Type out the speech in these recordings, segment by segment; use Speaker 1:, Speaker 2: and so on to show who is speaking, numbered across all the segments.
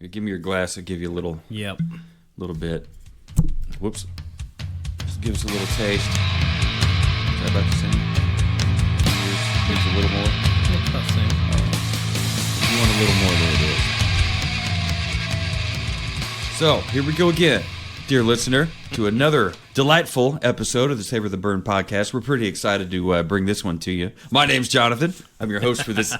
Speaker 1: Give me your glass. I'll give you a little bit. Whoops. Just give us a little taste. Is that about the same? Here's a little more.
Speaker 2: It's about the same.
Speaker 1: If you want a little more, there it is. So, here we go again, dear listener, to another delightful episode of the Savor the Burn podcast. We're pretty excited to bring this one to you. My name's Jonathan. I'm your host for this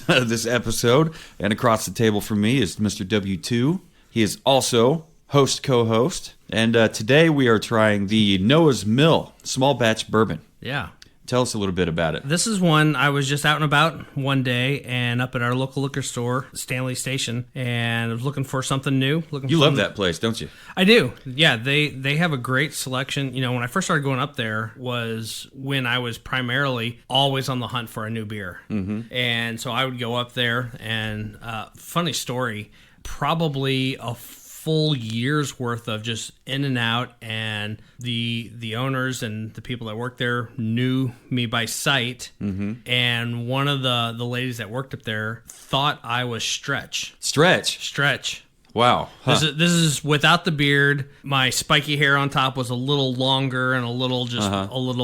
Speaker 1: episode. And across the table from me is Mr. W2. He is also co-host. And today we are trying the Noah's Mill small batch bourbon.
Speaker 2: Yeah.
Speaker 1: Tell us a little bit about it.
Speaker 2: This is one I was just out and about one day and up at our local liquor store, Stanley Station, and I was looking for something new.
Speaker 1: You love that place, don't you?
Speaker 2: I do. Yeah, they have a great selection. You know, when I first started going up there was when I was primarily always on the hunt for a new beer. Mm-hmm. And so I would go up there and, funny story, probably a full year's worth of just in and out, and the owners and the people that worked there knew me by sight. Mm-hmm. And one of the ladies that worked up there thought I was Stretch.
Speaker 1: Wow. Huh.
Speaker 2: This is without the beard. My spiky hair on top was a little longer and a little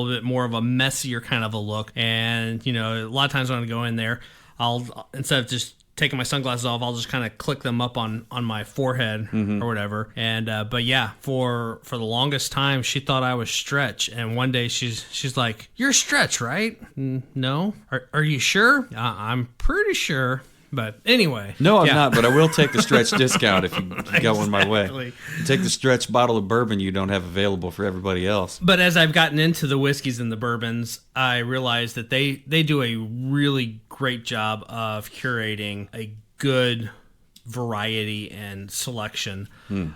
Speaker 2: bit more of a messier kind of a look. And you know, a lot of times when I go in there, I'll, instead of just taking my sunglasses off, I'll just kind of click them up on my forehead or whatever. And but yeah, for the longest time, she thought I was Stretch. And one day she's like, "You're Stretch, right?" No. Are you sure? I'm pretty sure. But anyway.
Speaker 1: No, I'm not, but I will take the Stretch discount if you got one my way. Take the Stretch bottle of bourbon you don't have available for everybody else.
Speaker 2: But as I've gotten into the whiskeys and the bourbons, I realized that they do a really great job of curating a good variety and selection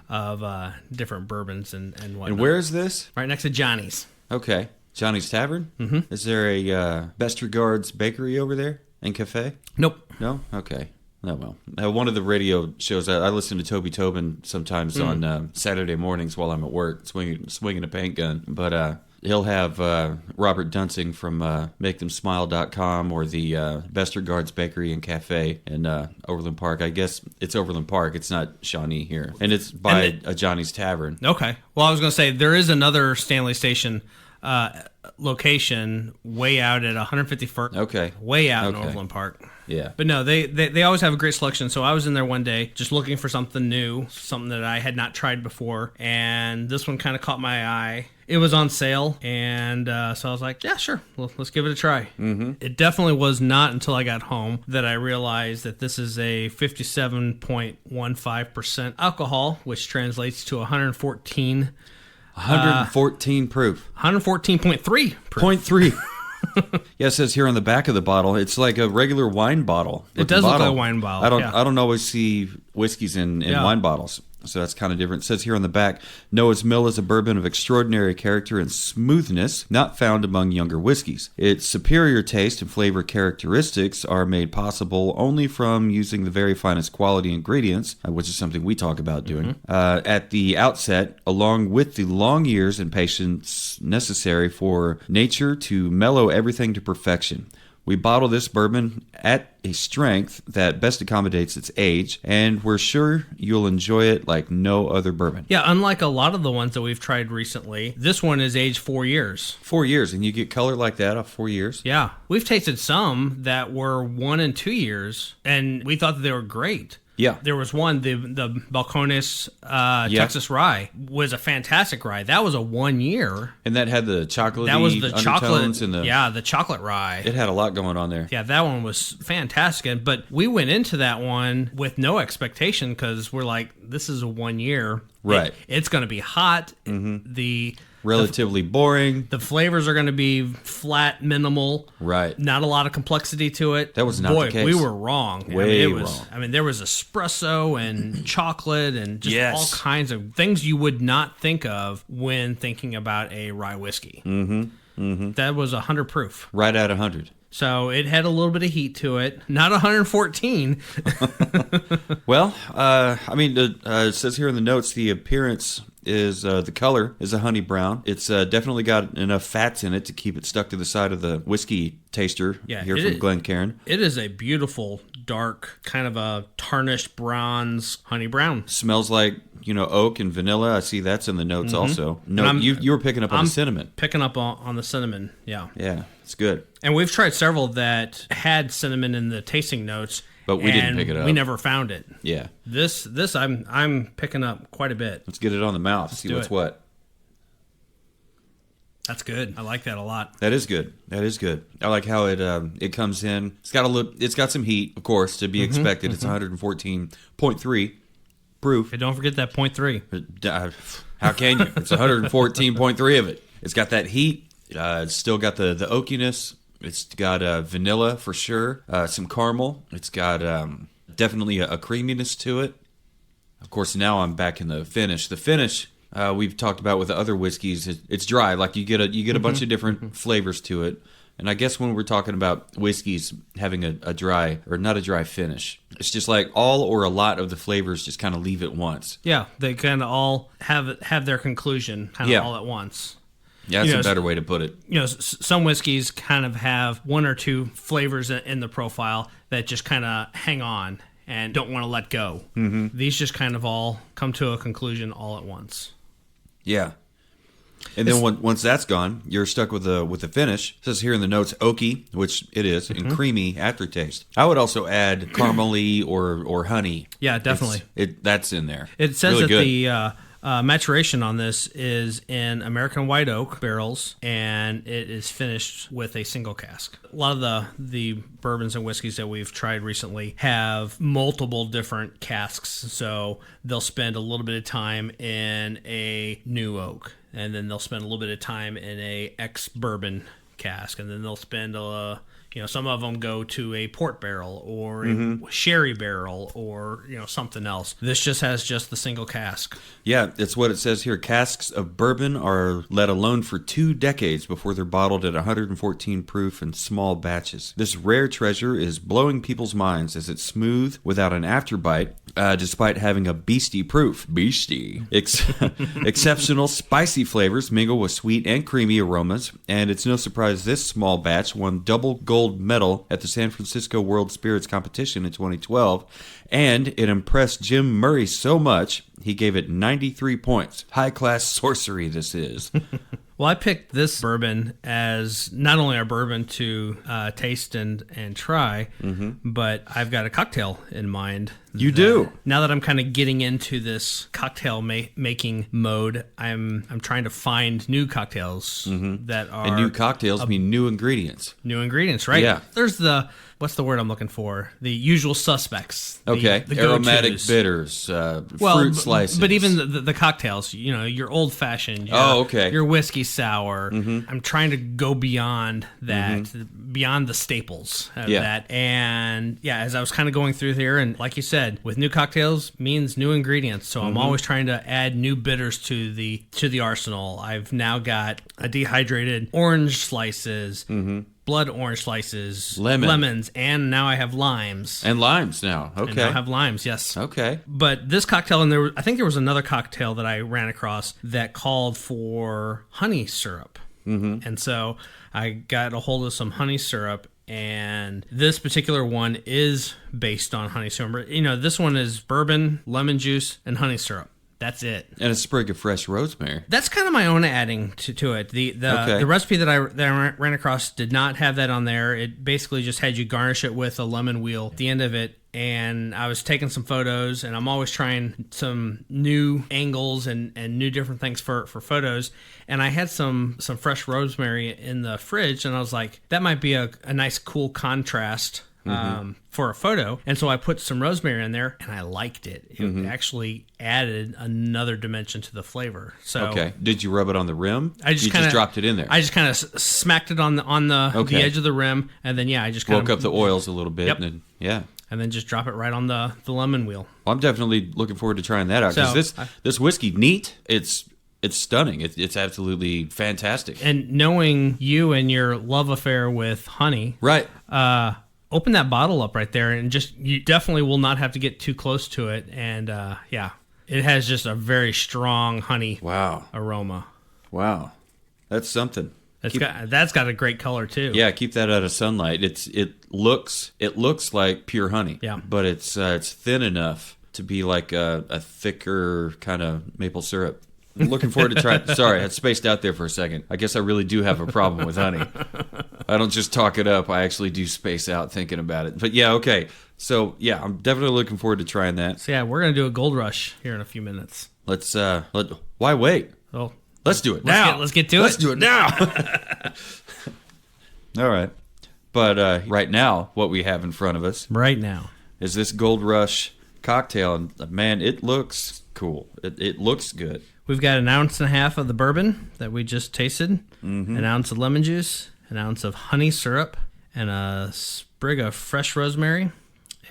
Speaker 2: of different bourbons and whatnot.
Speaker 1: And where is this?
Speaker 2: Right next to Johnny's.
Speaker 1: Okay. Johnny's Tavern? Mm-hmm. Is there a Best Regards Bakery over there and Cafe?
Speaker 2: Nope.
Speaker 1: No? Okay. Oh, well. One of the radio shows, I listen to Toby Tobin sometimes on Saturday mornings while I'm at work, swinging a paint gun. But he'll have Robert Dunsing from MakeThemSmile.com or the Best Regards Bakery and Cafe in Overland Park. I guess it's Overland Park. It's not Shawnee here. And it's by a Johnny's Tavern.
Speaker 2: Okay. Well, I was going to say, there is another Stanley Station location way out at 151st.
Speaker 1: Okay.
Speaker 2: Way out in Overland Park.
Speaker 1: Yeah.
Speaker 2: But no, they always have a great selection. So I was in there one day just looking for something new, something that I had not tried before. And this one kind of caught my eye. It was on sale. And so I was like, yeah, sure. Let's give it a try. Mm-hmm. It definitely was not until I got home that I realized that this is a 57.15% alcohol, which translates to 114
Speaker 1: proof.
Speaker 2: 114.3 proof.
Speaker 1: 0.3. Yeah, it says here on the back of the bottle, it's like a regular wine bottle.
Speaker 2: It does look like a wine bottle.
Speaker 1: I don't always see whiskeys in wine bottles, so that's kind of different. It says here on the back, Noah's Mill is a bourbon of extraordinary character and smoothness, not found among younger whiskeys. Its superior taste and flavor characteristics are made possible only from using the very finest quality ingredients, which is something we talk about doing, at the outset, along with the long years and patience necessary for nature to mellow everything to perfection. We bottle this bourbon at a strength that best accommodates its age, and we're sure you'll enjoy it like no other bourbon.
Speaker 2: Yeah, unlike a lot of the ones that we've tried recently, this one is aged 4 years.
Speaker 1: 4 years, and you get color like that off 4 years?
Speaker 2: Yeah. We've tasted some that were 1 and 2 years, and we thought that they were great.
Speaker 1: Yeah.
Speaker 2: There was one, the Balcones Texas Rye was a fantastic rye. That was a 1 year.
Speaker 1: And that had the chocolatey
Speaker 2: That was the
Speaker 1: chocolate.
Speaker 2: And the chocolate rye.
Speaker 1: It had a lot going on there.
Speaker 2: Yeah, that one was fantastic. But we went into that one with no expectation because we're like, this is a 1 year.
Speaker 1: Right.
Speaker 2: It's going to be hot.
Speaker 1: Mm-hmm. Relatively boring.
Speaker 2: The flavors are going to be flat, minimal.
Speaker 1: Right.
Speaker 2: Not a lot of complexity to it.
Speaker 1: That was not the case.
Speaker 2: We were wrong.
Speaker 1: Way wrong.
Speaker 2: I mean, there was espresso and chocolate and just all kinds of things you would not think of when thinking about a rye whiskey. Mm-hmm. Mm-hmm. That was 100 proof.
Speaker 1: Right at 100.
Speaker 2: So it had a little bit of heat to it. Not 114.
Speaker 1: Well, it says here in the notes, the appearance is the color is a honey brown. It's definitely got enough fats in it to keep it stuck to the side of the whiskey taster here from Glencairn.
Speaker 2: It is a beautiful dark, kind of a tarnished bronze honey brown.
Speaker 1: Smells like, oak and vanilla. I see that's in the notes also. No, you were picking up on the cinnamon.
Speaker 2: Picking up on the cinnamon, yeah.
Speaker 1: Yeah, it's good.
Speaker 2: And we've tried several that had cinnamon in the tasting notes,
Speaker 1: but we didn't pick it up.
Speaker 2: We never found it.
Speaker 1: Yeah.
Speaker 2: This I'm picking up quite a bit.
Speaker 1: Let's get it on the mouth. See what's what.
Speaker 2: That's good. I like that a lot.
Speaker 1: That is good. I like how it comes in. It's got some heat, of course, to be expected. It's 114.3 proof.
Speaker 2: Hey, don't forget that 0.3.
Speaker 1: How can you? It's 114.3 of it. It's got that heat. It's still got the oakiness. It's got vanilla for sure. Some caramel. It's got definitely a creaminess to it. Of course, now I'm back in the finish. The finish we've talked about with the other whiskeys. It's dry. Like you get a bunch of different flavors to it. And I guess when we're talking about whiskeys having a dry or not a dry finish, it's just like all or a lot of the flavors just kind of leave at once.
Speaker 2: Yeah, they kind of all have their conclusion kind of all at once.
Speaker 1: Yeah, that's a better way to put it.
Speaker 2: Some whiskeys kind of have one or two flavors in the profile that just kind of hang on and don't want to let go. Mm-hmm. These just kind of all come to a conclusion all at once.
Speaker 1: Yeah. And then once that's gone, you're stuck with the finish. It says here in the notes, oaky, which it is, and creamy aftertaste. I would also add caramely or honey.
Speaker 2: Yeah, definitely.
Speaker 1: That's in there.
Speaker 2: It says
Speaker 1: really
Speaker 2: that
Speaker 1: good.
Speaker 2: the maturation on this is in American white oak barrels, and it is finished with a single cask. A lot of the bourbons and whiskeys that we've tried recently have multiple different casks, so they'll spend a little bit of time in a new oak, and then they'll spend a little bit of time in a ex-bourbon cask, and then they'll spend some of them go to a port barrel or a sherry barrel or something else. This just has the single cask.
Speaker 1: Yeah, it's what it says here. Casks of bourbon are let alone for 2 decades before they're bottled at 114 proof in small batches. This rare treasure is blowing people's minds as it's smooth without an afterbite, despite having a beastie proof. Exceptional spicy flavors mingle with sweet and creamy aromas, and it's no surprise this small batch won double gold medal at the San Francisco World Spirits Competition in 2012, and it impressed Jim Murray so much he gave it 93 points. High-class sorcery this is.
Speaker 2: Well, I picked this bourbon as not only our bourbon to taste and try, but I've got a cocktail in mind.
Speaker 1: You do?
Speaker 2: Now that I'm kind of getting into this cocktail making mode, I'm trying to find new cocktails that are...
Speaker 1: And new cocktails mean new ingredients.
Speaker 2: New ingredients, right?
Speaker 1: Yeah.
Speaker 2: There's what's the word I'm looking for? The usual suspects.
Speaker 1: Okay.
Speaker 2: The
Speaker 1: aromatic
Speaker 2: go-tos.
Speaker 1: bitters, fruit slices.
Speaker 2: But even the cocktails, your old fashioned, your whiskey sour. I'm trying to go beyond that, beyond the staples of that. And as I was kind of going through here, and like you said, with new cocktails means new ingredients. So I'm always trying to add new bitters to the arsenal. I've now got a dehydrated orange slices. Blood orange slices, lemons, and now I have limes.
Speaker 1: And limes now. Okay.
Speaker 2: And now I have limes, yes.
Speaker 1: Okay.
Speaker 2: But this cocktail, and I think there was another cocktail that I ran across that called for honey syrup. And so I got a hold of some honey syrup, and this particular one is based on honey syrup. This one is bourbon, lemon juice, and honey syrup. That's it.
Speaker 1: And a sprig of fresh rosemary.
Speaker 2: That's kind of my own adding to it. The recipe that I ran across did not have that on there. It basically just had you garnish it with a lemon wheel at the end of it. And I was taking some photos, and I'm always trying some new angles and new different things for photos. And I had some fresh rosemary in the fridge, and I was like, that might be a nice, cool contrast for a photo. And so I put some rosemary in there, and I liked it. It actually added another dimension to the flavor. So
Speaker 1: okay. Did you rub it on the rim?
Speaker 2: I just kind of
Speaker 1: dropped it in there.
Speaker 2: I just kind of smacked it on the edge of the rim, and then I just kind
Speaker 1: woke up the oils a little bit.
Speaker 2: Yep.
Speaker 1: And
Speaker 2: then just drop it right on the lemon wheel.
Speaker 1: Well, I'm definitely looking forward to trying that out, because this whiskey, neat. It's stunning. It's absolutely fantastic.
Speaker 2: And knowing you and your love affair with honey,
Speaker 1: right?
Speaker 2: Open that bottle up right there, and you definitely will not have to get too close to it. And it has just a very strong honey aroma.
Speaker 1: Wow, that's something.
Speaker 2: That's got a great color too.
Speaker 1: Yeah, keep that out of sunlight. It looks like pure honey.
Speaker 2: Yeah.
Speaker 1: But it's thin enough to be like a thicker kind of maple syrup. I'm looking forward to trying. Sorry, I had spaced out there for a second. I guess I really do have a problem with honey. I don't just talk it up. I actually do space out thinking about it. But yeah, okay. So yeah, I'm definitely looking forward to trying that.
Speaker 2: So yeah, we're gonna do a Gold Rush here in a few minutes.
Speaker 1: Why wait?
Speaker 2: Oh,
Speaker 1: let's do it now.
Speaker 2: Let's get to it.
Speaker 1: Let's do it now. All right. But right now, what we have in front of us
Speaker 2: right now
Speaker 1: is this Gold Rush cocktail, and man, it looks cool. It looks good.
Speaker 2: We've got 1.5 ounces of the bourbon that we just tasted, an ounce of lemon juice, an ounce of honey syrup, and a sprig of fresh rosemary,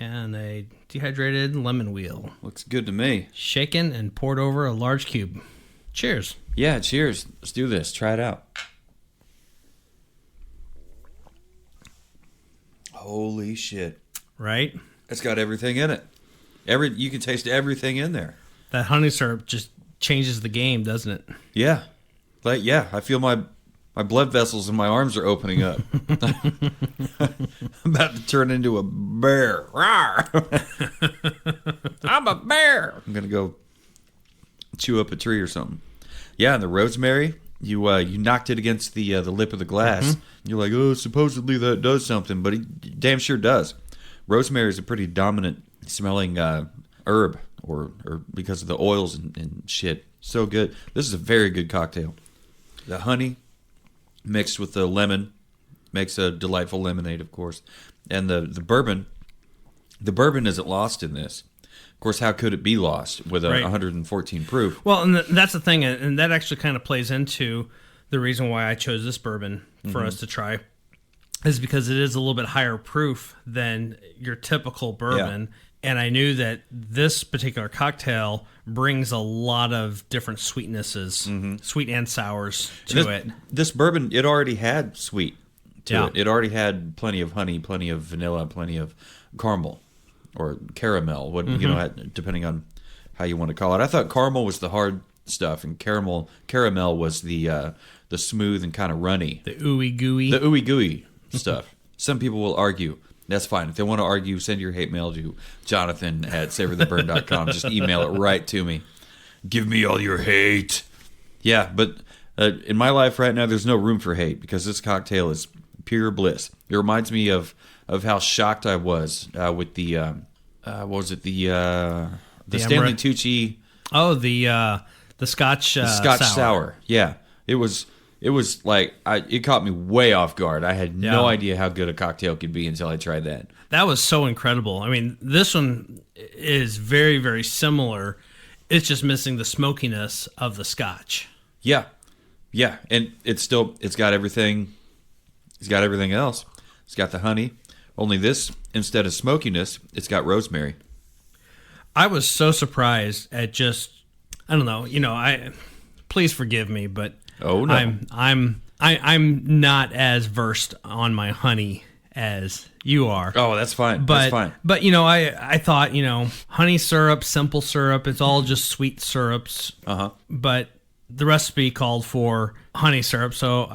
Speaker 2: and a dehydrated lemon wheel.
Speaker 1: Looks good to me.
Speaker 2: Shaken and poured over a large cube. Cheers.
Speaker 1: Yeah, cheers. Let's do this. Try it out. Holy shit.
Speaker 2: Right?
Speaker 1: It's got everything in it. You can taste everything in there.
Speaker 2: That honey syrup just changes the game, doesn't it?
Speaker 1: Yeah. I feel my blood vessels in my arms are opening up. I'm about to turn into a bear. I'm a bear. I'm going to go chew up a tree or something. Yeah, and the rosemary, you knocked it against the lip of the glass. You're like, oh, supposedly that does something, but it damn sure does. Rosemary is a pretty dominant smelling herb, or because of the oils and shit. So good. This is a very good cocktail. The honey mixed with the lemon makes a delightful lemonade, of course. And the bourbon isn't lost in this. Of course, how could it be lost with a 114 proof?
Speaker 2: Well, and that's the thing, and that actually kind of plays into the reason why I chose this bourbon for us to try, is because it is a little bit higher proof than your typical bourbon. Yeah. And I knew that this particular cocktail brings a lot of different sweetnesses, sweet and sours to it.
Speaker 1: This bourbon, it already had sweet to it. It already had plenty of honey, plenty of vanilla, plenty of caramel or caramel, depending on how you want to call it. I thought caramel was the hard stuff, and caramel was the smooth and kind of runny,
Speaker 2: the ooey gooey
Speaker 1: stuff. Some people will argue. That's fine. If they want to argue, send your hate mail to jonathan@savortheburn.com. Just email it right to me. Give me all your hate. Yeah, but in my life right now, there's no room for hate because this cocktail is pure bliss. It reminds me of how shocked I was with the what was it, the Stanley Tucci?
Speaker 2: Oh, the Scotch
Speaker 1: sour. Yeah, it was like it caught me way off guard. I had no idea how good a cocktail could be until I tried that.
Speaker 2: That was so incredible. I mean, this one is very, very similar. It's just missing the smokiness of the Scotch.
Speaker 1: Yeah, and it's got everything. It's got everything else. It's got the honey. Only this, instead of smokiness, it's got rosemary.
Speaker 2: I was so surprised at I don't know. Please forgive me, but
Speaker 1: oh no,
Speaker 2: I'm not as versed on my honey as you are.
Speaker 1: Oh, that's fine.
Speaker 2: But,
Speaker 1: that's fine.
Speaker 2: But I thought honey syrup, simple syrup. It's all just sweet syrups. But the recipe called for honey syrup, so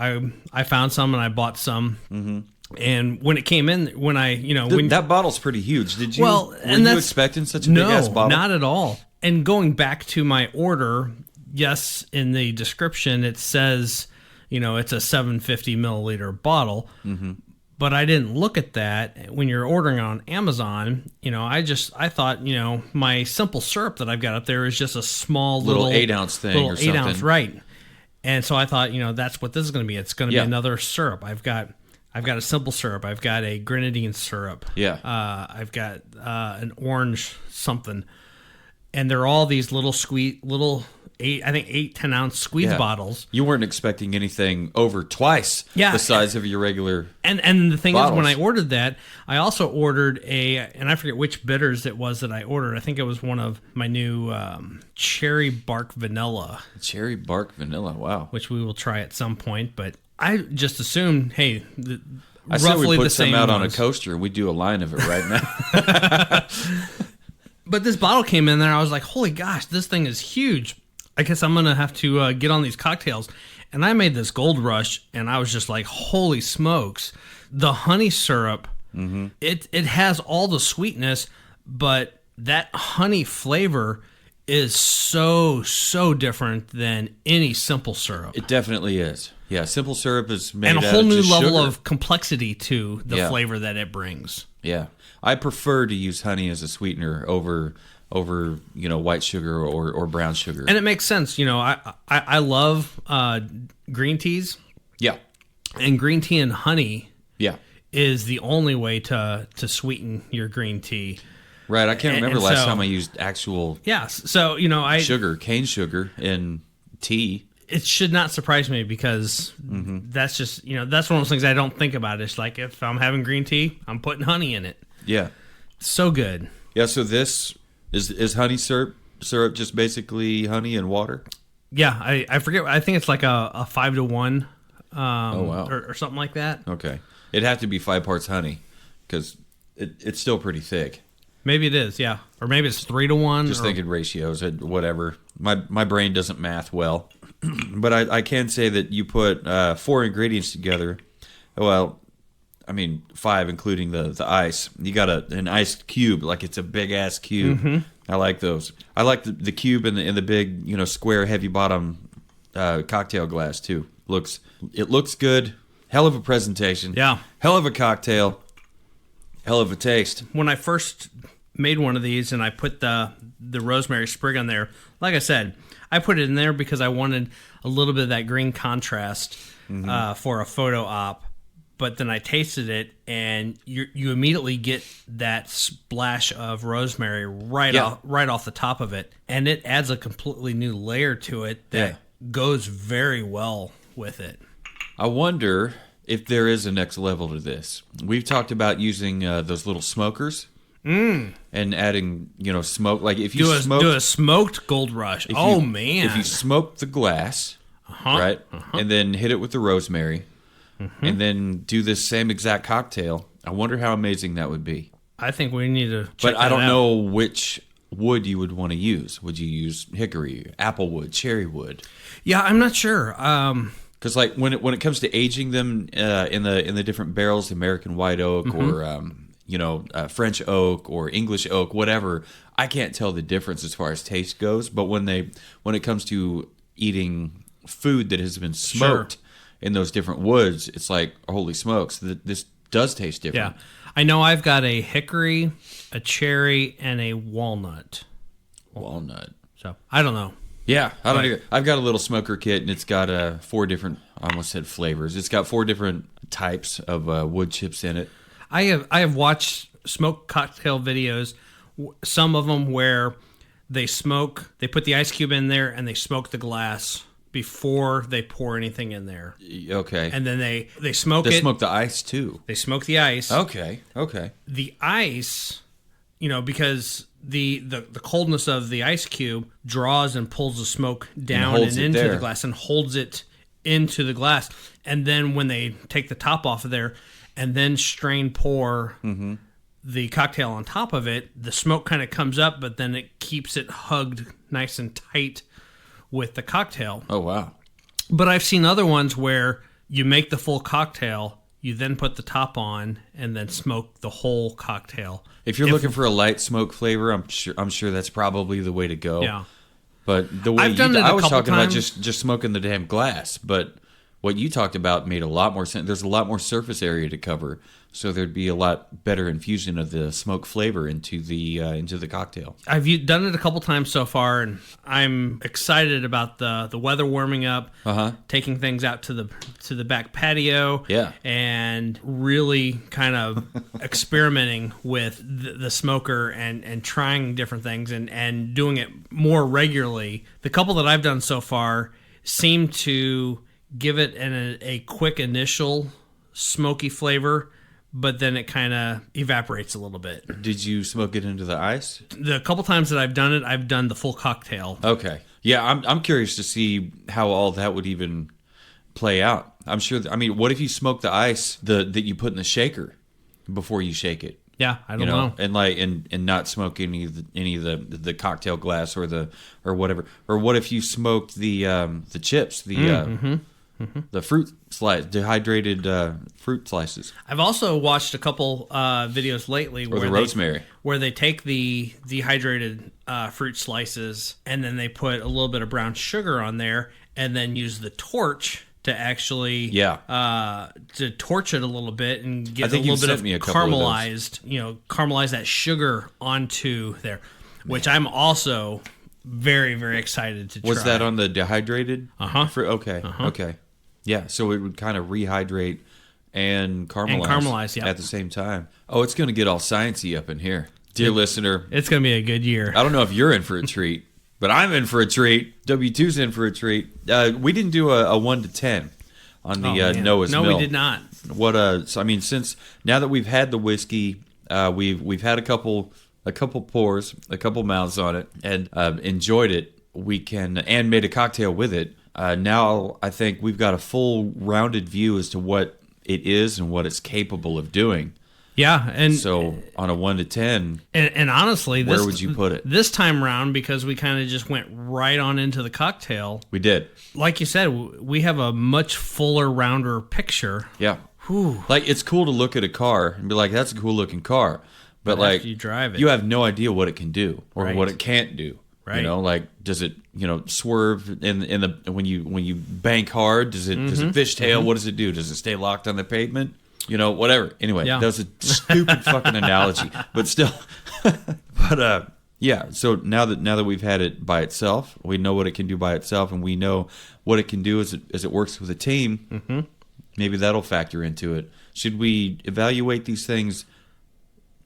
Speaker 2: I found some and I bought some. And when it came in,
Speaker 1: that bottle's pretty huge. Did you?
Speaker 2: Well,
Speaker 1: were you expecting such a big ass bottle?
Speaker 2: No, not at all. And going back to my order, yes, in the description it says, it's a 750 milliliter bottle. But I didn't look at that when you're ordering on Amazon. I thought, my simple syrup that I've got up there is just a small little
Speaker 1: 8 ounce thing or something.
Speaker 2: 8 ounce, right? And so I thought, that's what this is going to be. It's going to be another syrup. I've got a simple syrup. I've got a grenadine syrup.
Speaker 1: Yeah.
Speaker 2: I've got an orange something, and they're all these little 8, 10 ounce squeeze bottles.
Speaker 1: You weren't expecting anything over twice the size of your regular.
Speaker 2: And the thing
Speaker 1: bottles.
Speaker 2: is, when I ordered that, I also ordered and I forget which bitters it was that I ordered. I think it was one of my new cherry bark vanilla.
Speaker 1: Cherry bark vanilla, wow.
Speaker 2: Which we will try at some point, but I just assumed, hey,
Speaker 1: I
Speaker 2: roughly
Speaker 1: we put
Speaker 2: the same
Speaker 1: some out
Speaker 2: ones.
Speaker 1: on a coaster and we do a line of it right now.
Speaker 2: But this bottle came in there, I was like, holy gosh, this thing is huge. I guess I'm going to have to get on these cocktails. And I made this Gold Rush, and I was just like, holy smokes. The honey syrup, it has all the sweetness, but that honey flavor is so different than any simple syrup.
Speaker 1: It definitely is. Yeah, simple syrup is made
Speaker 2: and a
Speaker 1: out
Speaker 2: whole
Speaker 1: of
Speaker 2: new
Speaker 1: just
Speaker 2: level
Speaker 1: sugar.
Speaker 2: of complexity to the flavor that it brings.
Speaker 1: Yeah. I prefer to use honey as a sweetener over white sugar or brown sugar.
Speaker 2: And it makes sense. I love green teas.
Speaker 1: Yeah.
Speaker 2: And green tea and honey
Speaker 1: Yeah.
Speaker 2: is the only way to sweeten your green tea.
Speaker 1: Right. I can't remember last time I used actual
Speaker 2: so,
Speaker 1: sugar, cane sugar in tea.
Speaker 2: It should not surprise me because that's just, that's one of those things I don't think about. It's like if I'm having green tea, I'm putting honey in it.
Speaker 1: Yeah.
Speaker 2: So good.
Speaker 1: Yeah, so this is honey syrup just basically honey and water?
Speaker 2: Yeah, I forget. I think it's like a 5-to-1
Speaker 1: oh, wow.
Speaker 2: or something like that.
Speaker 1: Okay. It'd have to be 5 parts honey because it's still pretty thick.
Speaker 2: Maybe it is, yeah. Or maybe it's 3-to-1.
Speaker 1: Just thinking ratios, whatever. My brain doesn't math well. But I can say that you put 4 ingredients together. Well, I mean 5 including the ice. You got an ice cube, like it's a big ass cube. I like those. I like the cube in the big square heavy bottom cocktail glass too. It looks good. Hell of a presentation.
Speaker 2: Yeah.
Speaker 1: Hell of a cocktail. Hell of a taste.
Speaker 2: When I first made one of these and I put the rosemary sprig on there, like I said, I put it in there because I wanted a little bit of that green contrast for a photo op. But then I tasted it, and you immediately get that splash of rosemary right off the top of it, and it adds a completely new layer to it that goes very well with it.
Speaker 1: I wonder if there is a next level to this. We've talked about using those little smokers and adding smoke. Like if you
Speaker 2: do a smoked Gold Rush. Man!
Speaker 1: If you smoke the glass, right, and then hit it with the rosemary. And then do this same exact cocktail. I wonder how amazing that would be.
Speaker 2: I think we need to check
Speaker 1: But I don't know which wood you would want to use. Would you use hickory, apple wood, cherry wood?
Speaker 2: Yeah, I'm not sure.
Speaker 1: Because like when it comes to aging them in the different barrels, American white oak or French oak or English oak, whatever, I can't tell the difference as far as taste goes. But when it comes to eating food that has been smoked in those different woods, it's like, holy smokes, this does taste different.
Speaker 2: Yeah. I know I've got a hickory, a cherry, and a walnut. So, I don't know.
Speaker 1: Yeah, I don't either. I've got a little smoker kit, and it's got 4 different, I almost said flavors. It's got 4 different types of wood chips in it.
Speaker 2: I have watched smoke cocktail videos, some of them where they put the ice cube in there, and they smoke the glass before they pour anything in there.
Speaker 1: Okay.
Speaker 2: And then they smoke it.
Speaker 1: They smoke the ice too.
Speaker 2: They smoke the ice.
Speaker 1: Okay.
Speaker 2: The ice, because the coldness of the ice cube draws and pulls the smoke down and into the glass and holds it into the glass. And then when they take the top off of there and then pour the cocktail on top of it, the smoke kind of comes up, but then it keeps it hugged nice and tight with the cocktail.
Speaker 1: Oh, wow.
Speaker 2: But I've seen other ones where you make the full cocktail, you then put the top on, and then smoke the whole cocktail.
Speaker 1: If you're looking for a light smoke flavor, I'm sure that's probably the way to go.
Speaker 2: Yeah.
Speaker 1: But the way I was talking about just smoking the damn glass, but what you talked about made a lot more sense. There's a lot more surface area to cover, so there'd be a lot better infusion of the smoke flavor into the cocktail.
Speaker 2: I've done it a couple times so far, and I'm excited about the weather warming up, taking things out to the back patio, and really kind of experimenting with the smoker and trying different things and doing it more regularly. The couple that I've done so far seem to give it a quick initial smoky flavor, but then it kind of evaporates a little bit.
Speaker 1: Did you smoke it into the ice?
Speaker 2: The couple times that I've done it, I've done the full cocktail.
Speaker 1: Okay. Yeah, I'm curious to see how all that would even play out. I'm sure. What if you smoke the ice that you put in the shaker before you shake it?
Speaker 2: Yeah, I don't know.
Speaker 1: And not smoke any of the cocktail glass or whatever. Or what if you smoked the chips, The fruit slice, dehydrated fruit slices.
Speaker 2: I've also watched a couple videos lately
Speaker 1: Or the rosemary.
Speaker 2: where they take the dehydrated fruit slices and then they put a little bit of brown sugar on there and then use the torch to actually to torch it a little bit and get a little bit of caramelized, caramelize that sugar onto there, which I'm also very, very excited to try.
Speaker 1: Was that on the dehydrated?
Speaker 2: Uh-huh.
Speaker 1: Okay. Yeah, so it would kind of rehydrate and caramelize
Speaker 2: yeah.
Speaker 1: at the same time. Oh, it's going to get all sciencey up in here. Dear listener.
Speaker 2: It's going to be a good year.
Speaker 1: I don't know if you're in for a treat, but I'm in for a treat. W2's in for a treat. We didn't do a 1 to 10 on the Noah's Mill.
Speaker 2: No, we did not.
Speaker 1: Since now that we've had the whiskey, we've had a couple pours, a couple mouths on it, and enjoyed it. And made a cocktail with it. Now I think we've got a full rounded view as to what it is and what it's capable of doing.
Speaker 2: Yeah, and
Speaker 1: so on a 1 to 10,
Speaker 2: and honestly,
Speaker 1: where would you put it
Speaker 2: this time around? Because we kind of just went right on into the cocktail.
Speaker 1: We did,
Speaker 2: like you said, we have a much fuller, rounder picture.
Speaker 1: Yeah,
Speaker 2: Whew.
Speaker 1: Like it's cool to look at a car and be like, "That's a cool looking car," but like
Speaker 2: you drive it,
Speaker 1: you have no idea what it can do or
Speaker 2: right.
Speaker 1: what it can't do.
Speaker 2: Right.
Speaker 1: Like does it swerve in the when you bank hard? Does it fishtail? What does it do? Does it stay locked on the pavement? Whatever. Anyway, that was a stupid fucking analogy, but still. But yeah. So now that we've had it by itself, we know what it can do by itself, and we know what it can do as it works with a team. Mm-hmm. Maybe that'll factor into it. Should we evaluate these things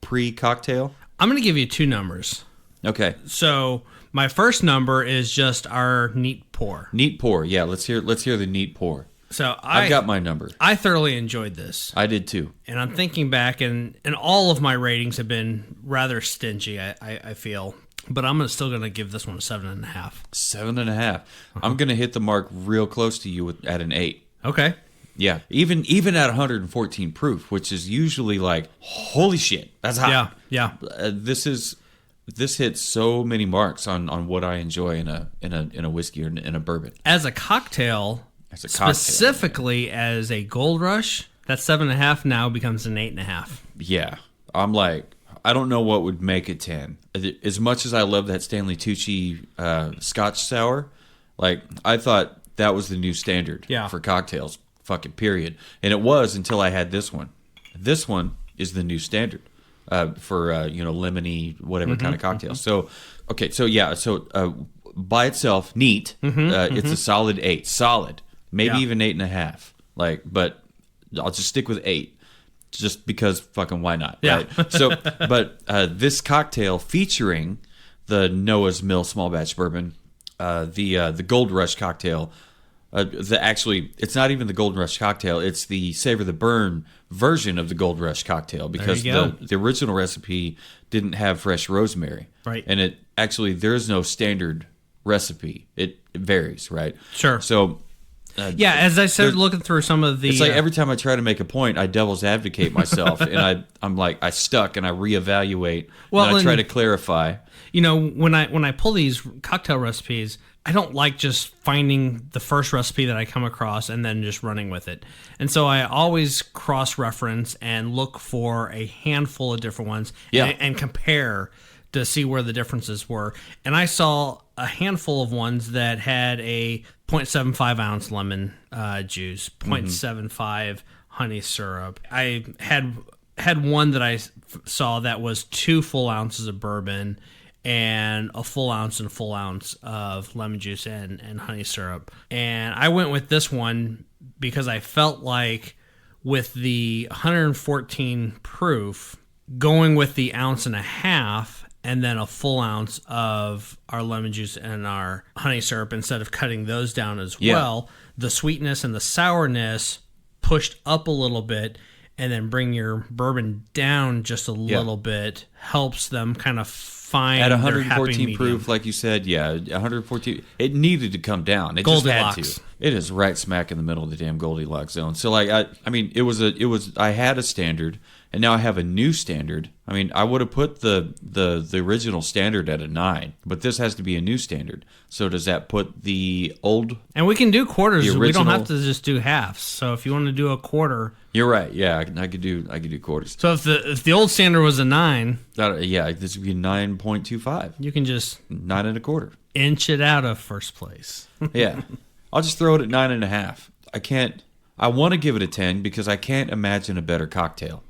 Speaker 1: pre-cocktail?
Speaker 2: I'm going to give you 2 numbers.
Speaker 1: Okay.
Speaker 2: So my first number is just our neat pour.
Speaker 1: Neat pour. Yeah. Let's hear the neat pour.
Speaker 2: So
Speaker 1: I've got my number.
Speaker 2: I thoroughly enjoyed this.
Speaker 1: I did too. And
Speaker 2: I'm thinking back, and all of my ratings have been rather stingy, I feel. But I'm still going to give this one a 7.5.
Speaker 1: 7.5. I'm going to hit the mark real close to you at an 8.
Speaker 2: Okay.
Speaker 1: Yeah. Even at 114 proof, which is usually like, holy shit, that's hot.
Speaker 2: Yeah.
Speaker 1: This hits so many marks on what I enjoy in a whiskey or in a bourbon.
Speaker 2: As a cocktail. Specifically as a Gold Rush, that 7.5 now becomes an 8.5.
Speaker 1: Yeah. I'm like, I don't know what would make it 10. As much as I love that Stanley Tucci Scotch sour, like I thought that was the new standard for cocktails, fucking period. And it was until I had this one. This one is the new standard for lemony whatever kind of cocktail. So okay, so by itself, neat. It's a solid 8. Solid. Maybe even 8.5. Like, but I'll just stick with 8, just because fucking why not?
Speaker 2: Yeah.
Speaker 1: Right? So, but this cocktail featuring the Noah's Mill small batch bourbon, the Gold Rush cocktail. It's not even the Gold Rush cocktail. It's the Savor the Burn version of the Gold Rush cocktail because the original recipe didn't have fresh rosemary.
Speaker 2: Right.
Speaker 1: And there is no standard recipe. It varies, right?
Speaker 2: Sure.
Speaker 1: So.
Speaker 2: As I said, looking through some of the...
Speaker 1: It's like every time I try to make a point, I devil's advocate myself, and I'm like, I stuck, and I reevaluate, and I try to clarify.
Speaker 2: When I pull these cocktail recipes, I don't like just finding the first recipe that I come across and then just running with it. And so I always cross-reference and look for a handful of different ones and compare to see where the differences were. And I saw a handful of ones that had a 0.75 ounce lemon juice, 0.75 honey syrup. I had one that I saw that was 2 full ounces of bourbon and a full ounce of lemon juice and honey syrup. And I went with this one because I felt like with the 114 proof, going with the 1.5 ounces and then a full ounce of our lemon juice and our honey syrup instead of cutting those down as well. The sweetness and the sourness pushed up a little bit and then bring your bourbon down just a little bit helps them kind of find
Speaker 1: at
Speaker 2: their
Speaker 1: 114 proof, like you said, 114. It needed to come down. It
Speaker 2: Goldilocks.
Speaker 1: just had to. It is right smack in the middle of the damn Goldilocks zone. So like I mean, it was I had a standard, and now I have a new standard. I mean, I would have put the original standard at a 9, but this has to be a new standard. So does that put the old?
Speaker 2: And we can do quarters.
Speaker 1: The
Speaker 2: We don't
Speaker 1: original-
Speaker 2: have to just do halves. So if you want to do a quarter,
Speaker 1: You're right. Yeah, I could do quarters.
Speaker 2: so if the old standard was a 9,
Speaker 1: Yeah, this would be 9.25,
Speaker 2: you can just
Speaker 1: 9 and a quarter.
Speaker 2: inch it out of first place.
Speaker 1: Yeah, I'll just throw it at 9.5. I can't. I want to give it a 10 because I can't imagine a better cocktail,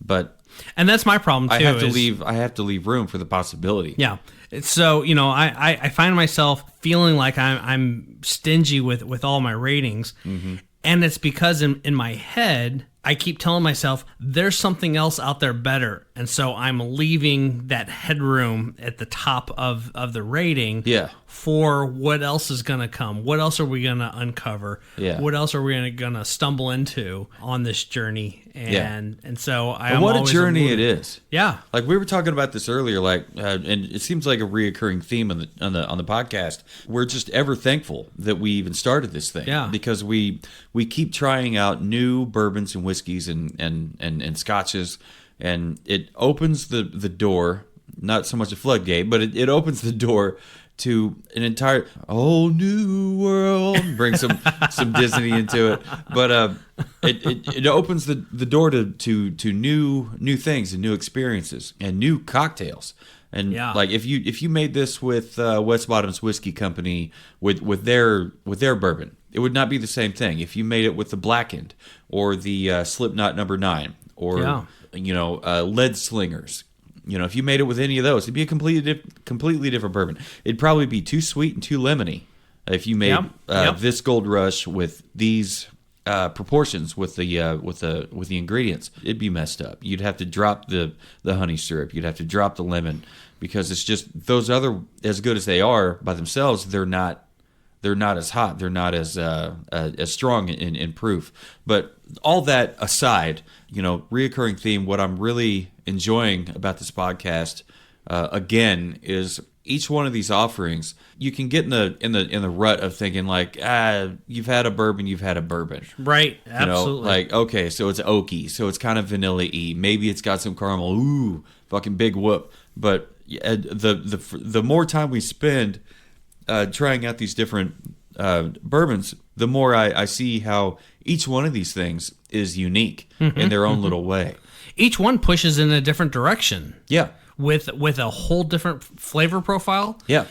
Speaker 1: but
Speaker 2: And that's my problem too.
Speaker 1: I have to
Speaker 2: is-
Speaker 1: leave. I have to leave room for the possibility.
Speaker 2: Yeah. So, I find myself feeling like I'm stingy with all my ratings.
Speaker 1: Mm-hmm.
Speaker 2: And it's because in my head, I keep telling myself there's something else out there better. And so I'm leaving that headroom at the top of the rating
Speaker 1: Yeah.
Speaker 2: for what else is going to come. What else are we going to uncover?
Speaker 1: Yeah.
Speaker 2: What else are we going to stumble into on this journey? And so
Speaker 1: And what a journey it is.
Speaker 2: Yeah.
Speaker 1: Like we were talking about this earlier, and it seems like a reoccurring theme on the podcast. We're just ever thankful that we even started this thing,
Speaker 2: Yeah.
Speaker 1: because we keep trying out new bourbons and whiskeys and scotches, and it opens the door, not so much a floodgate, but it opens the door to an entire whole new world. Bring some Disney into it, but it opens the door to new things and new experiences and new cocktails. And
Speaker 2: Yeah.
Speaker 1: like if you made this with West Bottoms Whiskey Company with their bourbon, it would not be the same thing. If you made it with the Blackened or the Slipknot Number 9 or Lead Slingers. If you made it with any of those, it'd be a completely different bourbon. It'd probably be too sweet and too lemony if you made this Gold Rush with these proportions with the ingredients. It'd be messed up. You'd have to drop the honey syrup. You'd have to drop the lemon, because it's just those other, as good as they are by themselves, they're not as hot. They're not as strong in proof. But all that aside, reoccurring theme. What I'm really enjoying about this podcast, again, is each one of these offerings. You can get in the rut of thinking like, you've had a bourbon,
Speaker 2: Right. Absolutely.
Speaker 1: like, okay, so it's oaky, so it's kind of vanilla-y. Maybe it's got some caramel. Ooh, fucking big whoop. But the more time we spend trying out these different bourbons, the more I see how each one of these things is unique in their own little way.
Speaker 2: Each one pushes in a different direction.
Speaker 1: Yeah.
Speaker 2: With a whole different flavor profile.
Speaker 1: Yeah.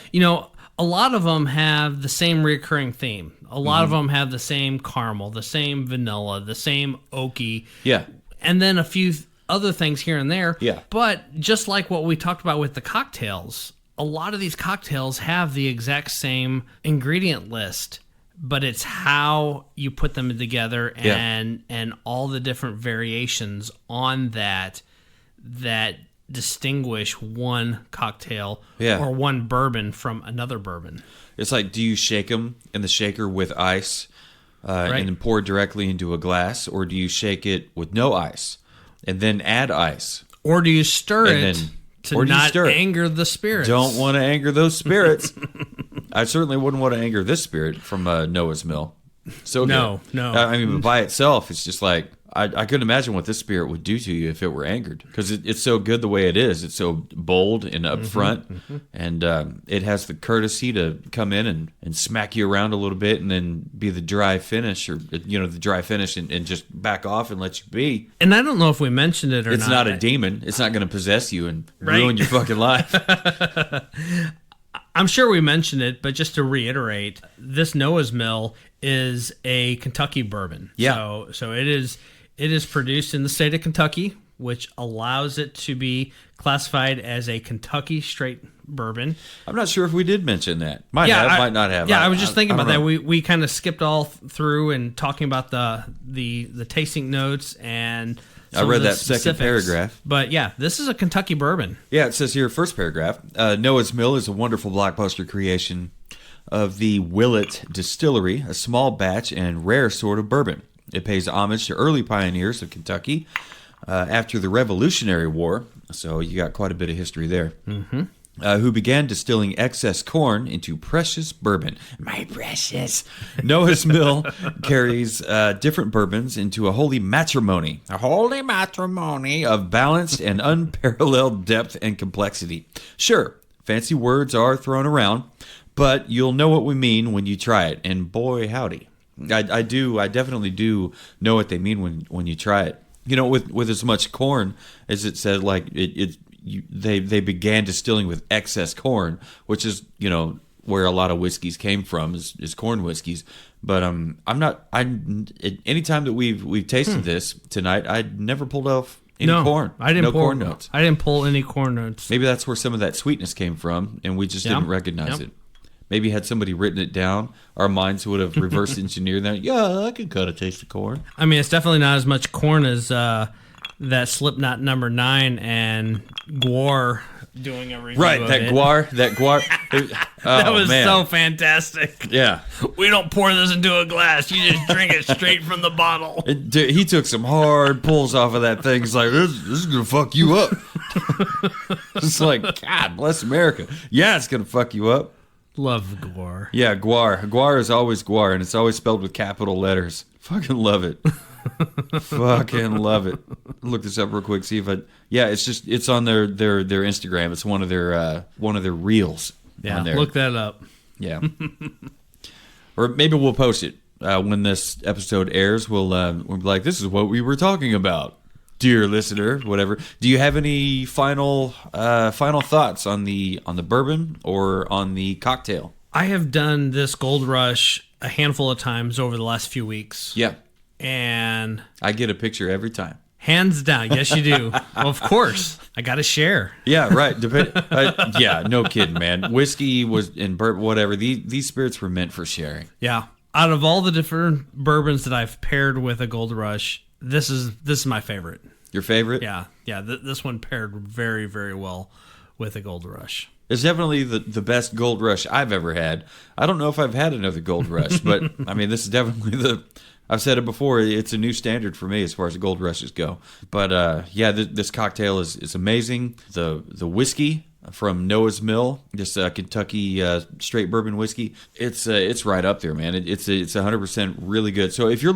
Speaker 2: A lot of them have the same recurring theme. A lot of them have the same caramel, the same vanilla, the same oaky.
Speaker 1: Yeah.
Speaker 2: And then a few other things here and there.
Speaker 1: Yeah.
Speaker 2: But just like what we talked about with the cocktails, a lot of these cocktails have the exact same ingredient list, but it's how you put them together and all the different variations on that distinguish one cocktail or one bourbon from another bourbon.
Speaker 1: It's like, do you shake them in the shaker with ice and then pour directly into a glass, or do you shake it with no ice and then add ice?
Speaker 2: Or do you stir
Speaker 1: And
Speaker 2: it
Speaker 1: then-
Speaker 2: to
Speaker 1: or do you
Speaker 2: not
Speaker 1: stir it?
Speaker 2: anger the spirits?
Speaker 1: Don't want to anger those spirits. I certainly wouldn't want to anger this spirit from Noah's Mill. So
Speaker 2: No,
Speaker 1: good.
Speaker 2: no.
Speaker 1: I mean, but by itself, it's just like, I couldn't imagine what this spirit would do to you if it were angered, because it's so good the way it is. It's so bold and upfront, and it has the courtesy to come in and smack you around a little bit, and then be the dry finish, or the dry finish, and just back off and let you be.
Speaker 2: And I don't know if we mentioned it or
Speaker 1: It's
Speaker 2: not.
Speaker 1: not a demon. It's not going to possess you and ruin your fucking life.
Speaker 2: I'm sure we mentioned it, but just to reiterate, this Noah's Mill is a Kentucky bourbon.
Speaker 1: Yeah.
Speaker 2: So it is produced in the state of Kentucky, which allows it to be classified as a Kentucky straight bourbon.
Speaker 1: I'm not sure if we did mention that. Might not have.
Speaker 2: Yeah, I was just thinking about that.
Speaker 1: know.
Speaker 2: We kind of skipped all through and talking about the tasting notes and
Speaker 1: I
Speaker 2: some
Speaker 1: read
Speaker 2: of the
Speaker 1: that second
Speaker 2: specifics.
Speaker 1: paragraph.
Speaker 2: But yeah, this is a Kentucky bourbon.
Speaker 1: Yeah, it says here, first paragraph, Noah's Mill is a wonderful blockbuster creation of the Willett Distillery, a small batch and rare sort of bourbon. It pays homage to early pioneers of Kentucky after the Revolutionary War, so you got quite a bit of history there. who began distilling excess corn into precious bourbon. My precious. Noah's Mill carries different bourbons into a holy matrimony. A holy matrimony of balanced and unparalleled depth and complexity. Sure, fancy words are thrown around, but you'll know what we mean when you try it. And boy, howdy. I definitely do know what they mean when you try it. You know, with as much corn as it said, like they began distilling with excess corn, which is, you know, where a lot of whiskeys came from is corn whiskeys. But anytime that we've tasted this tonight, I never pulled off any corn. Corn notes.
Speaker 2: I didn't pull any corn notes.
Speaker 1: Maybe that's where some of that sweetness came from, and we just didn't recognize it. Maybe had somebody written it down, our minds would have reverse engineered that. Yeah, I could cut a taste of corn.
Speaker 2: I mean, it's definitely not as much corn as that Slipknot number 9 and Gwar doing a review.
Speaker 1: Right,
Speaker 2: of
Speaker 1: that
Speaker 2: it.
Speaker 1: Gwar.
Speaker 2: That was so fantastic.
Speaker 1: Yeah.
Speaker 2: We don't pour this into a glass. You just drink it straight from the bottle.
Speaker 1: He took some hard pulls off of that thing. He's like, this is going to fuck you up. It's like, God bless America. Yeah, it's going to fuck you up.
Speaker 2: Love Gwar.
Speaker 1: Yeah, Gwar. Gwar is always Gwar, and it's always spelled with capital letters. Fucking love it. Fucking love it. Look this up real quick. See if it's on their Instagram. It's one of their reels.
Speaker 2: Yeah,
Speaker 1: on there.
Speaker 2: Look that up.
Speaker 1: Yeah. Or maybe we'll post it when this episode airs. We'll be like, this is what we were talking about, dear listener. Whatever. Do you have any final thoughts on the bourbon or on the cocktail?
Speaker 2: I have done this Gold Rush a handful of times over the last few weeks.
Speaker 1: Yeah.
Speaker 2: And
Speaker 1: I get a picture every time.
Speaker 2: Hands down. Yes, you do. Well, of course. I got to share.
Speaker 1: Yeah, right. Yeah, no kidding, man. Whiskey and bourbon, whatever. These spirits were meant for sharing.
Speaker 2: Yeah. Out of all the different bourbons that I've paired with a Gold Rush, this is my favorite.
Speaker 1: Your favorite?
Speaker 2: Yeah. Yeah. This one paired very, very well with a Gold Rush.
Speaker 1: It's definitely the best Gold Rush I've ever had. I don't know if I've had another Gold Rush, but I mean, this is definitely I've said it before, it's a new standard for me as far as Gold Rushes go. But this cocktail is amazing. The whiskey from Noah's Mill, this Kentucky straight bourbon whiskey, it's right up there, man. It's 100% really good. So if you're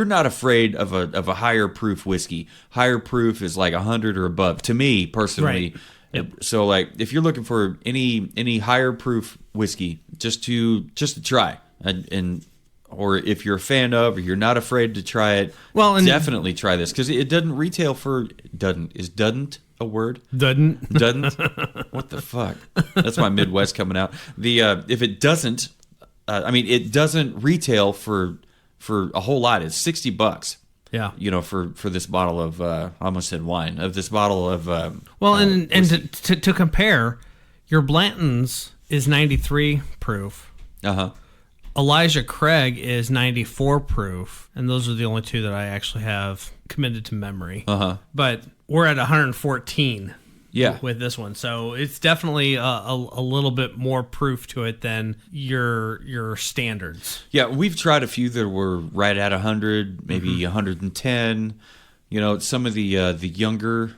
Speaker 1: not afraid of a higher proof whiskey, higher proof is like 100 or above to me personally.
Speaker 2: Right. Yep.
Speaker 1: So like if you're looking for any higher proof whiskey, just to try or if you're a fan of, or you're not afraid to try it, definitely try this because it doesn't retail for doesn't a word?
Speaker 2: Doesn't.
Speaker 1: What the fuck? That's my Midwest coming out. If it doesn't, it doesn't retail for a whole lot. It's $60.
Speaker 2: Yeah.
Speaker 1: You know, for this bottle of I almost said wine, of this bottle of
Speaker 2: and to compare, your Blanton's is 93 proof.
Speaker 1: Uh-huh.
Speaker 2: Elijah Craig is 94 proof, and those are the only two that I actually have committed to memory.
Speaker 1: Uh-huh.
Speaker 2: But we're at 114 with this one. So it's definitely a little bit more proof to it than your standards.
Speaker 1: Yeah, we've tried a few that were right at 100, maybe 110. You know, some of the younger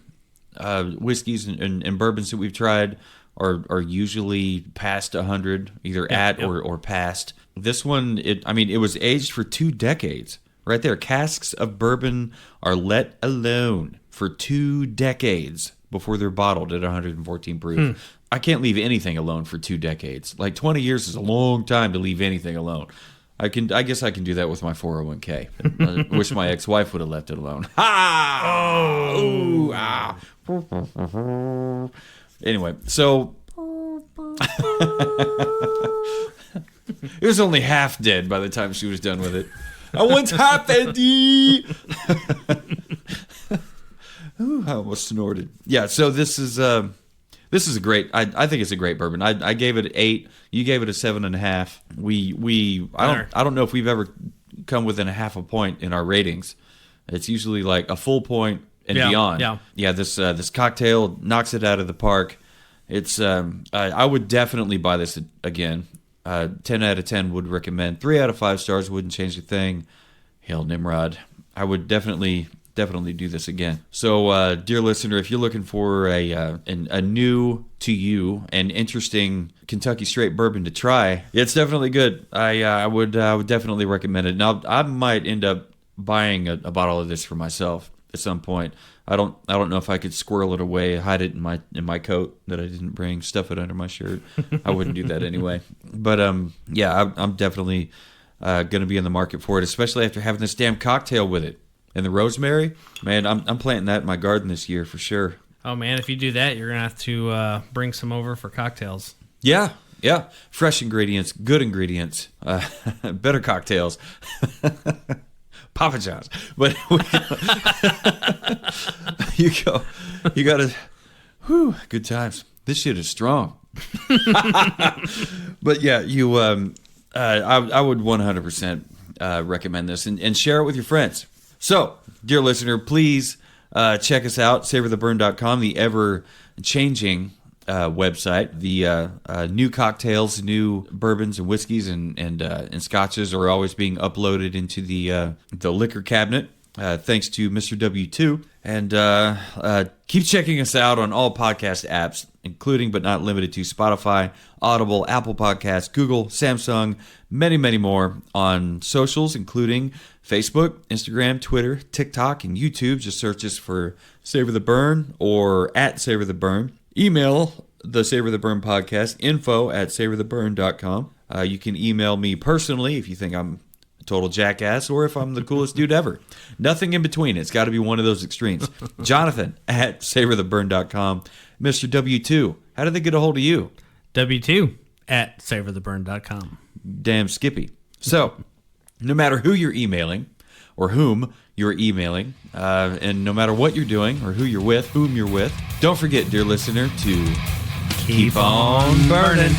Speaker 1: whiskeys and bourbons that we've tried are usually past 100, either or past. This one, it was aged for 2 decades. Right there, casks of bourbon are let alone for 2 decades before they're bottled at 114 proof. I can't leave anything alone for 2 decades. Like 20 years is a long time to leave anything alone. I guess I can do that with my 401k. I wish my ex-wife would have left it alone. Ha! Oh! Ooh, ah. Anyway, so it was only half dead by the time she was done with it. I want half Eddie. Ooh, I almost snorted. Yeah, so this is a great. I think it's a great bourbon. I gave it an 8. You gave it a 7.5. I don't know if we've ever come within a half a point in our ratings. It's usually like a full point and beyond. Yeah. This cocktail knocks it out of the park. It's I would definitely buy this again. 10 out of 10 would recommend. 3 out of 5 stars wouldn't change a thing. Hail Nimrod. I would definitely definitely do this again. So, dear listener, if you're looking for a new to you and interesting Kentucky straight bourbon to try, it's definitely good. I would definitely recommend it. Now, I might end up buying a bottle of this for myself at some point. I don't know if I could squirrel it away, hide it in my coat that I didn't bring, stuff it under my shirt. I wouldn't do that anyway. But yeah, I'm definitely going to be in the market for it, especially after having this damn cocktail with it. And the rosemary, man, I'm planting that in my garden this year for sure.
Speaker 2: Oh man, if you do that, you're gonna have to bring some over for cocktails.
Speaker 1: Yeah. Fresh ingredients, good ingredients, better cocktails. Papa John's. But you gotta, good times. This shit is strong. But yeah, I would 100% recommend this and share it with your friends. So, dear listener, please check us out, savortheburn.com, the ever-changing website. The new cocktails, new bourbons and whiskeys and scotches are always being uploaded into the liquor cabinet, thanks to Mr. W2. And keep checking us out on all podcast apps, including but not limited to Spotify, Audible, Apple Podcasts, Google, Samsung, many, many more on socials, including Facebook, Instagram, Twitter, TikTok, and YouTube. Just search us for Savor the Burn or at Savor the Burn. Email the Savor the Burn podcast, info@savortheburn.com. You can email me personally if you think I'm a total jackass or if I'm the coolest dude ever. Nothing in between. It's got to be one of those extremes. Jonathan@savortheburn.com. Mr. W2, how do they get a hold of you?
Speaker 2: W2@savortheburn.com.
Speaker 1: Damn Skippy. So, no matter who you're emailing or whom you're emailing, and no matter what you're doing or who you're with, whom you're with, don't forget, dear listener, to keep on burning.